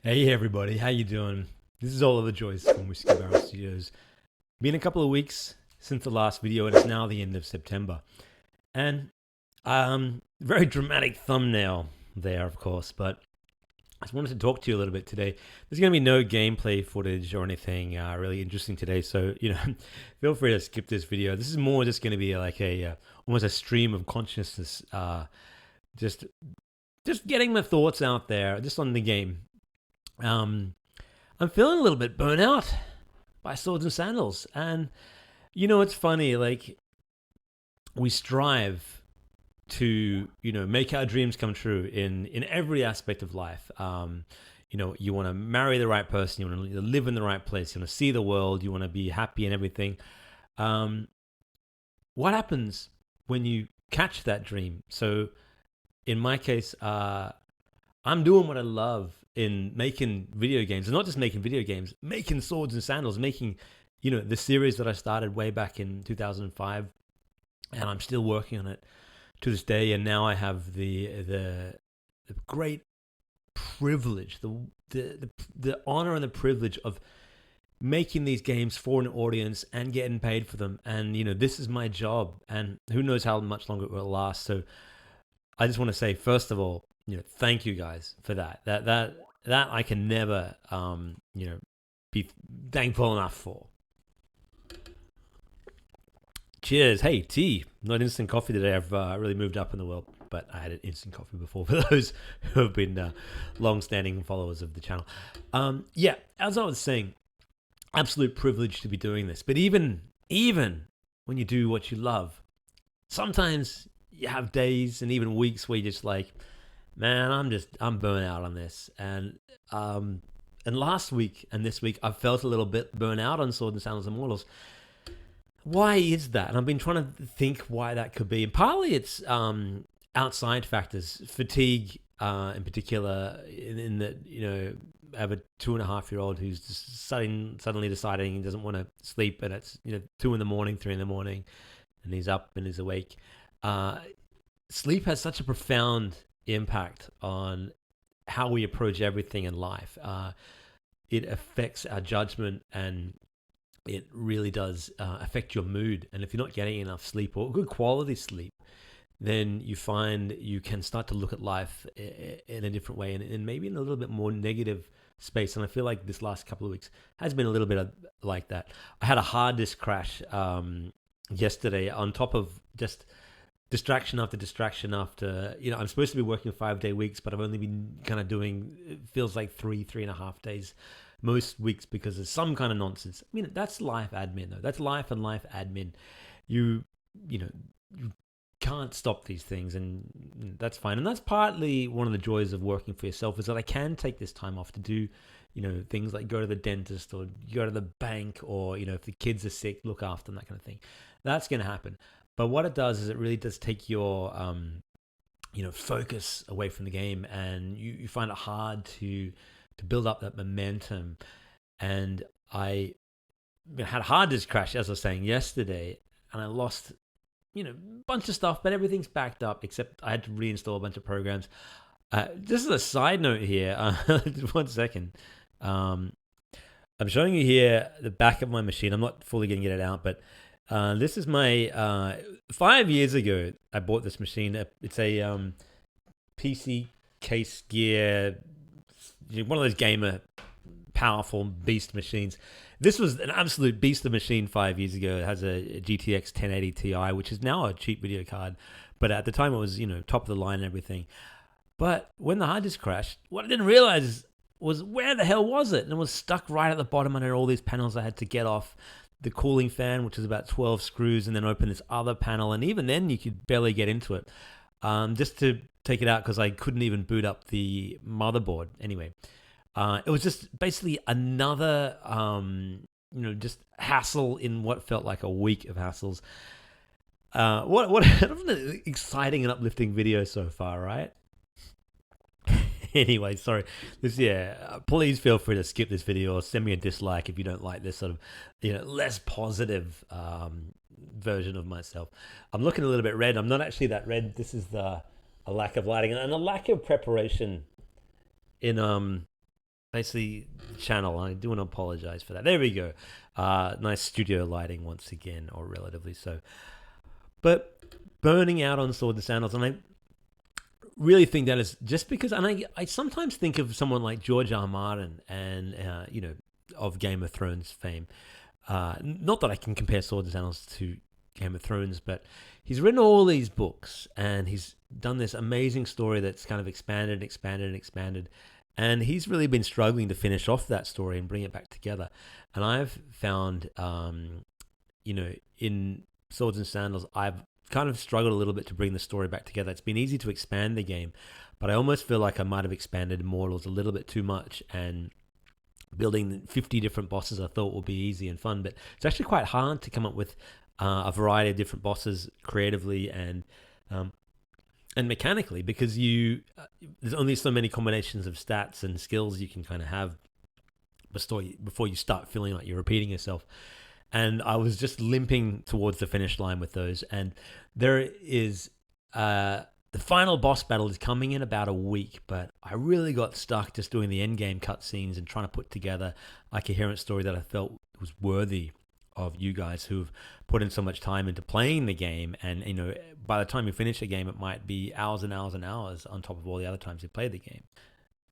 Hey everybody, how you doing? This is Oliver Joyce from Whiskeybarrel Studios. Been a couple of weeks since the last video, and it's now the end of September. And very dramatic thumbnail there, of course. But I just wanted to talk to you a little bit today. There's going to be no gameplay footage or anything really interesting today, so feel free to skip this video. This is more just going to be like a almost a stream of consciousness, just just getting my thoughts out there, just on the game. I'm feeling a little bit burnt out by Swords and Sandals. And it's funny, like, we strive to, make our dreams come true in every aspect of life. You want to marry the right person, you want to live in the right place, you want to see the world, you want to be happy and everything. What happens when you catch that dream? So in my case, I'm doing what I love in making video games, and not just making video games, making Swords and Sandals, making, the series that I started way back in 2005, and I'm still working on it to this day. And now I have the great privilege, the honor and the privilege of making these games for an audience and getting paid for them. And this is my job, and who knows how much longer it will last. So I just want to say, first of all, thank you guys for that. That I can never, be thankful enough for. Cheers. Hey, tea, not instant coffee today. I've really moved up in the world, but I had an instant coffee before for those who have been long-standing followers of the channel. Yeah, as I was saying, absolute privilege to be doing this. But even when you do what you love, sometimes you have days and even weeks where you're just like, man, I'm burnt out on this. And last week and this week, I felt a little bit burnt out on Sword and Sandals Immortals. Why is that? And I've been trying to think why that could be. And partly it's outside factors, fatigue in particular, in that, I have a 2.5-year-old who's just suddenly deciding he doesn't want to sleep, and it's 2 in the morning, 3 in the morning, and he's up and he's awake. Sleep has such a profound impact on how we approach everything in life. It affects our judgment, and it really does affect your mood. And if you're not getting enough sleep, or good quality sleep, then you find you can start to look at life in a different way, and maybe in a little bit more negative space. And I feel like this last couple of weeks has been a little bit like that. I had a hard disk crash yesterday, on top of just distraction after distraction after, I'm supposed to be working 5-day weeks, but I've only been kind of doing, it feels like 3.5 days most weeks, because of some kind of nonsense. I mean, that's life admin though. That's life and life admin. You can't stop these things, and that's fine. And that's partly one of the joys of working for yourself, is that I can take this time off to do, things like go to the dentist, or go to the bank, or, if the kids are sick, look after them, that kind of thing. That's going to happen. But what it does is it really does take your, focus away from the game, and you find it hard to build up that momentum. And I had a hard disk crash, as I was saying yesterday, and I lost, a bunch of stuff, but everything's backed up, except I had to reinstall a bunch of programs. Just as a side note here, just 1 second. I'm showing you here the back of my machine. I'm not fully going to get it out, but this is my 5 years ago. I bought this machine. It's a PC case gear, one of those gamer powerful beast machines. This was an absolute beast of machine 5 years ago. It has a GTX 1080 Ti, which is now a cheap video card, but at the time it was top of the line and everything. But when the hard disk crashed, what I didn't realize was, where the hell was it? And it was stuck right at the bottom under all these panels I had to get off the cooling fan, which is about 12 screws, and then open this other panel. And even then you could barely get into it, just to take it out, because I couldn't even boot up the motherboard. Anyway, it was just basically another, just hassle in what felt like a week of hassles. What an exciting and uplifting video so far, right? Anyway, sorry. Please feel free to skip this video, or send me a dislike if you don't like this sort of, less positive version of myself. I'm looking a little bit red. I'm not actually that red. This is a lack of lighting and a lack of preparation in basically the channel. I do want to apologize for that. There we go. Nice studio lighting once again, or relatively so. But burning out on Sword and Sandals, and I really think that is just because, and I sometimes think of someone like George R. R. Martin and, of Game of Thrones fame. Not that I can compare Sword and Sandals to Game of Thrones, but he's written all these books and he's done this amazing story that's kind of expanded. And he's really been struggling to finish off that story and bring it back together. And I've found, in Swords and Sandals, I've kind of struggled a little bit to bring the story back together. It's been easy to expand the game, but I almost feel like I might have expanded Immortals a little bit too much, and building 50 different bosses I thought would be easy and fun, but it's actually quite hard to come up with a variety of different bosses creatively and mechanically, because there's only so many combinations of stats and skills you can kind of have before you start feeling like you're repeating yourself. And I was just limping towards the finish line with those. And there is the final boss battle is coming in about a week, but I really got stuck just doing the end game cutscenes and trying to put together a coherent story that I felt was worthy of you guys who've put in so much time into playing the game. And by the time you finish the game, it might be hours and hours and hours on top of all the other times you played the game.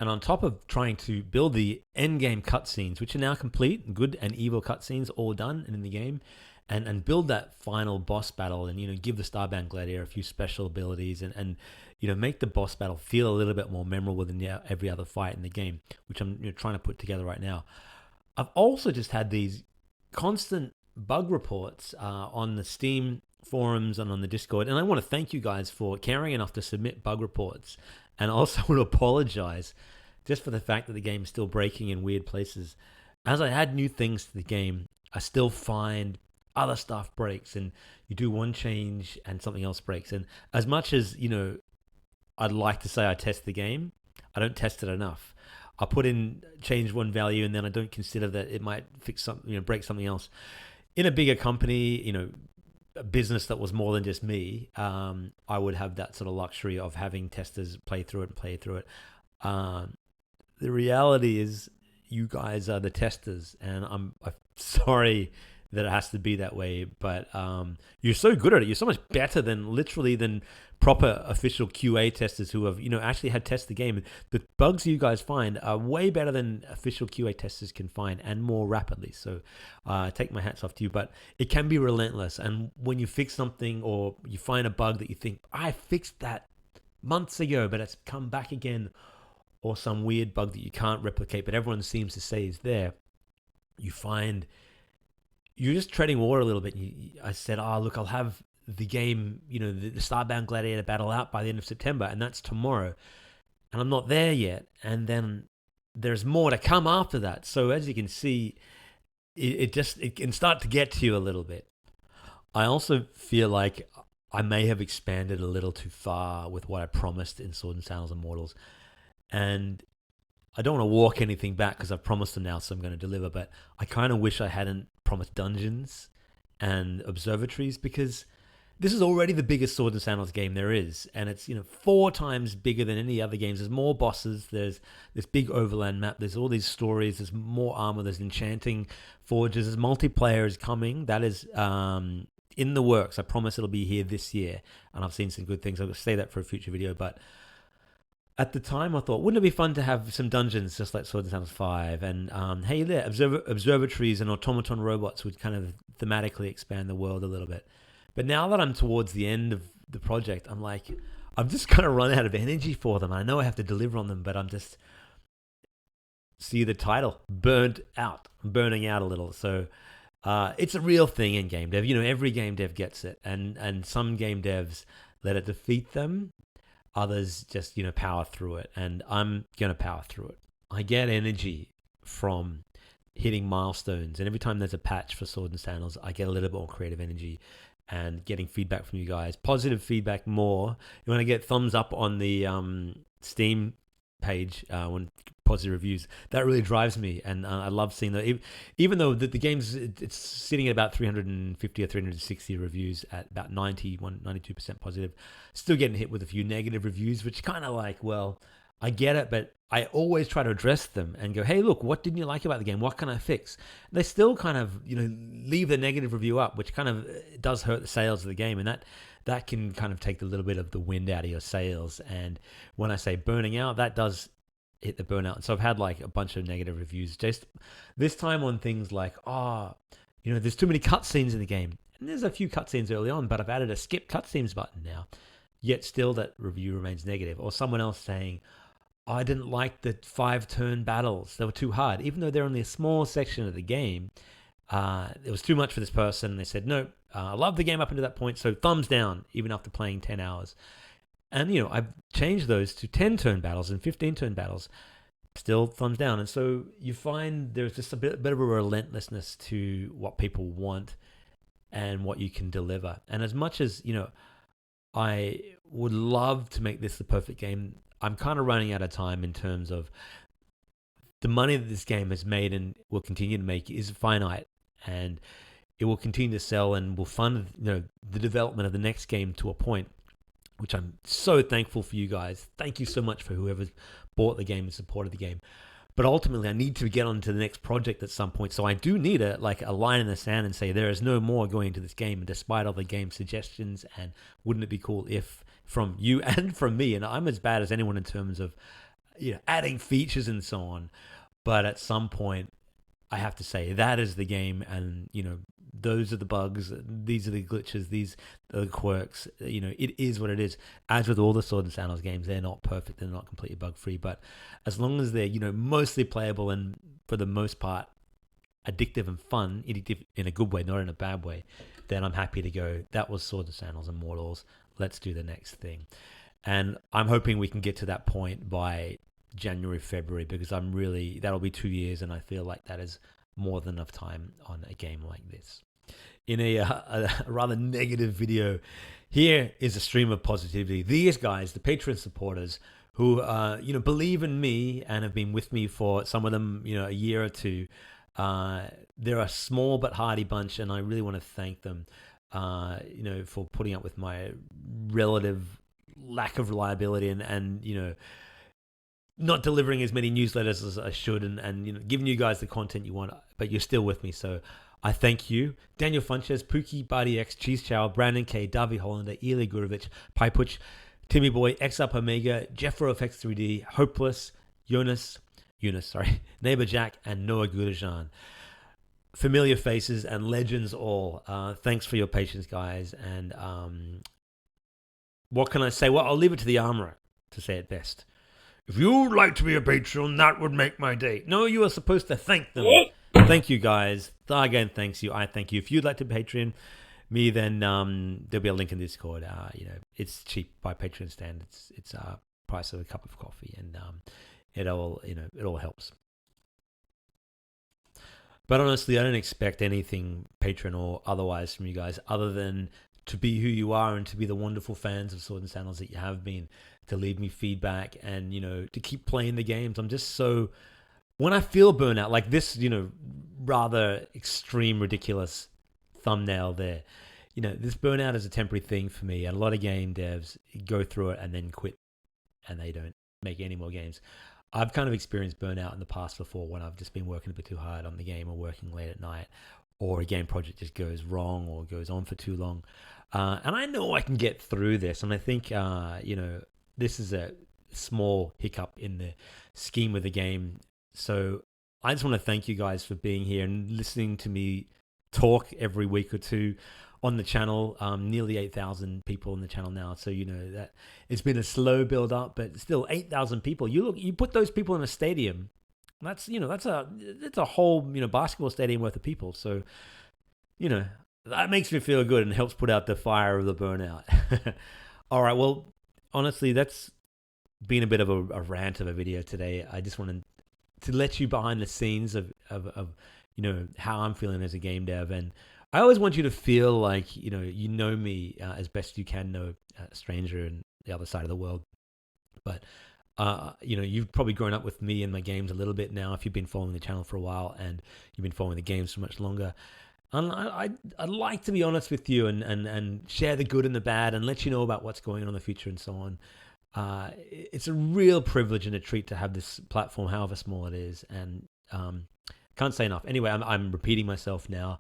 And on top of trying to build the end game cutscenes, which are now complete, good and evil cutscenes all done and in the game, and build that final boss battle, and give the Starbound Gladiator a few special abilities, and make the boss battle feel a little bit more memorable than every other fight in the game, which I'm trying to put together right now. I've also just had these constant bug reports on the Steam forums and on the Discord, and I want to thank you guys for caring enough to submit bug reports, and I also want to apologize just for the fact that the game is still breaking in weird places. As I add new things to the game, I still find other stuff breaks, and you do one change and something else breaks. And as much as I'd like to say I test the game, I don't test it enough. I change one value, and then I don't consider that it might fix something, break something else. In a bigger company, a business that was more than just me, I would have that sort of luxury of having testers play through it. The reality is, you guys are the testers, and I'm sorry that it has to be that way, but you're so good at it. You're so much better than proper official QA testers who have actually had tested the game. The bugs you guys find are way better than official QA testers can find, and more rapidly. So take my hats off to you, but it can be relentless. And when you fix something, or you find a bug that you think, I fixed that months ago, but it's come back again, or some weird bug that you can't replicate, but everyone seems to say is there, you find you're just treading water a little bit. I said, look, I'll have the game, the Starbound Gladiator battle out by the end of September, and that's tomorrow. And I'm not there yet. And then there's more to come after that. So as you can see, it can start to get to you a little bit. I also feel like I may have expanded a little too far with what I promised in Sword and Sandals Immortals. And I don't want to walk anything back because I've promised them now, so I'm going to deliver. But I kind of wish I hadn't promised dungeons and observatories, because this is already the biggest Sword and Sandals game there is, and it's 4 times bigger than any other games. There's more bosses. There's this big overland map. There's all these stories. There's more armor. There's enchanting forges. There's multiplayer is coming. That is in the works. I promise it'll be here this year, and I've seen some good things. I'll say that for a future video, but at the time, I thought, wouldn't it be fun to have some dungeons just like Sword and Sandals 5? And hey, there, observatories and automaton robots would kind of thematically expand the world a little bit. But now that I'm towards the end of the project, I'm like, I'm just kind of run out of energy for them. I know I have to deliver on them, but I'm just, see the title, burning out a little. So it's a real thing in game dev. Every game dev gets it. And some game devs let it defeat them. Others just, power through it. And I'm going to power through it. I get energy from hitting milestones. And every time there's a patch for Sword and Sandals, I get a little bit more creative energy and getting feedback from you guys. Positive feedback more. You want to get thumbs up on the Steam page when positive reviews. That really drives me. And I love seeing that. Even though the game's it's sitting at about 350 or 360 reviews at about 92% positive, still getting hit with a few negative reviews, which kind of like, well, I get it, but I always try to address them and go, hey, look, what didn't you like about the game? What can I fix? They still kind of, leave the negative review up, which kind of does hurt the sales of the game. And that can kind of take a little bit of the wind out of your sails. And when I say burning out, that does hit the burnout. And so I've had like a bunch of negative reviews just this time on things like, there's too many cutscenes in the game. And there's a few cutscenes early on, but I've added a skip cutscenes button now. Yet still that review remains negative. Or someone else saying, I didn't like the 5-turn battles. They were too hard. Even though they're only a small section of the game, it was too much for this person. They said, no, I love the game up until that point, so thumbs down, even after playing 10 hours. And, I've changed those to 10-turn battles and 15-turn battles. Still thumbs down. And so you find there's just a bit of a relentlessness to what people want and what you can deliver. And as much as, I would love to make this the perfect game, I'm kind of running out of time in terms of the money that this game has made and will continue to make is finite, and it will continue to sell and will fund the development of the next game to a point, which I'm so thankful for you guys. Thank you so much for whoever's bought the game and supported the game. But ultimately, I need to get on to the next project at some point. So I do need a line in the sand and say there is no more going into this game. And despite all the game suggestions, and wouldn't it be cool if from you and from me, and I'm as bad as anyone in terms of adding features and so on. But at some point, I have to say that is the game, and those are the bugs, these are the glitches, these are the quirks. It is what it is. As with all the Sword and Sandals games, they're not perfect, they're not completely bug free, but as long as they're mostly playable and for the most part addictive and fun, addictive in a good way, not in a bad way, then I'm happy to go, that was Sword and Sandals Immortals, let's do the next thing. And I'm hoping we can get to that point by January, February, because that'll be 2 years, and I feel like that is more than enough time on a game like this. In a rather negative video, here is a stream of positivity. These guys, the Patreon supporters, who believe in me and have been with me for some of them a year or two. They're a small but hardy bunch, and I really want to thank them for putting up with my relative lack of reliability and not delivering as many newsletters as I should, and giving you guys the content you want, but you're still with me, so I thank you. Daniel Funches, Pookie, Buddy X, Cheese Chow, Brandon K, Davi Hollander, Eli Gurovich, Pipuch, Timmy Boy, X Up Omega, Jeffro FX3D, Hopeless, Eunice, Neighbor Jack, and Noah Gudajan. Familiar faces and legends all. Thanks for your patience, guys. And what can I say? Well, I'll leave it to the armorer to say it best. If you'd like to be a patron, that would make my day. No, you are supposed to thank them. Thank you, guys. Again, thanks you. I thank you. If you'd like to Patreon me, then there'll be a link in Discord. It's cheap by Patreon standards. It's a price of a cup of coffee, and it all helps. But honestly, I don't expect anything Patreon or otherwise from you guys, other than to be who you are and to be the wonderful fans of Sword and Sandals that you have been, to leave me feedback and, to keep playing the games. I'm just so, when I feel burnout, like this, rather extreme, ridiculous thumbnail there, this burnout is a temporary thing for me. And a lot of game devs go through it and then quit, and they don't make any more games. I've kind of experienced burnout in the past before, when I've just been working a bit too hard on the game or working late at night, or a game project just goes wrong or goes on for too long. And I know I can get through this. And I think, this is a small hiccup in the scheme of the game. So I just want to thank you guys for being here and listening to me talk every week or two on the channel. Nearly 8,000 people on the channel now. So, that it's been a slow build up, but still 8,000 people. You put those people in a stadium. That's a whole, basketball stadium worth of people. So, that makes me feel good and helps put out the fire of the burnout. All right. Well, honestly, that's been a bit of a rant of a video today. I just wanted to let you behind the scenes of how I'm feeling as a game dev. And I always want you to feel like, you know me as best you can know a stranger in the other side of the world. But, you've probably grown up with me and my games a little bit now if you've been following the channel for a while and you've been following the games for much longer. And I'd like to be honest with you and share the good and the bad and let you know about what's going on in the future and so on. It's a real privilege and a treat to have this platform, however small it is, and can't say enough. Anyway, I'm repeating myself now.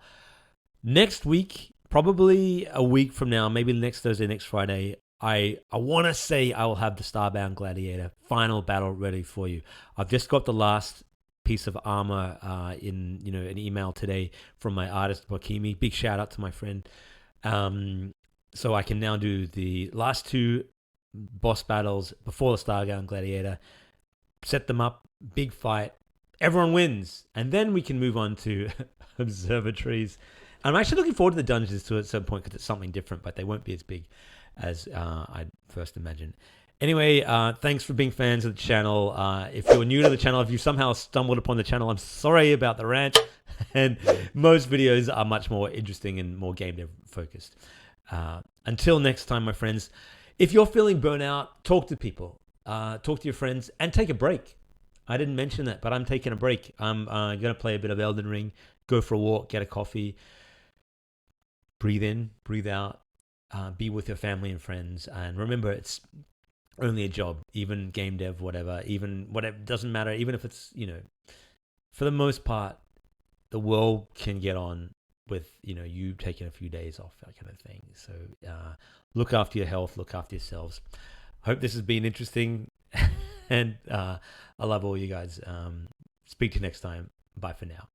Next week, probably a week from now, maybe next Thursday, next Friday, I want to say I will have the Starbound Gladiator final battle ready for you. I've just got the last piece of armor in an email today from my artist Wakimi. Big shout out to my friend. So I can now do the last two boss battles before the Starbound Gladiator. Set them up, big fight, everyone wins, and then we can move on to observatories. I'm actually looking forward to the dungeons at some point because it's something different, but they won't be as big as I first imagined. Anyway, thanks for being fans of the channel. If you're new to the channel, if you somehow stumbled upon the channel, I'm sorry about the rant. And most videos are much more interesting and more game dev focused. Until next time, my friends, if you're feeling burnout, talk to people, talk to your friends, and take a break. I didn't mention that, but I'm taking a break. I'm going to play a bit of Elden Ring, go for a walk, get a coffee, breathe in, breathe out, be with your family and friends. And remember, it's only a job, even game dev, whatever, doesn't matter. Even if it's, for the most part, the world can get on with, you taking a few days off, that kind of thing. So look after your health, look after yourselves. Hope this has been interesting. And I love all you guys. Speak to you next time. Bye for now.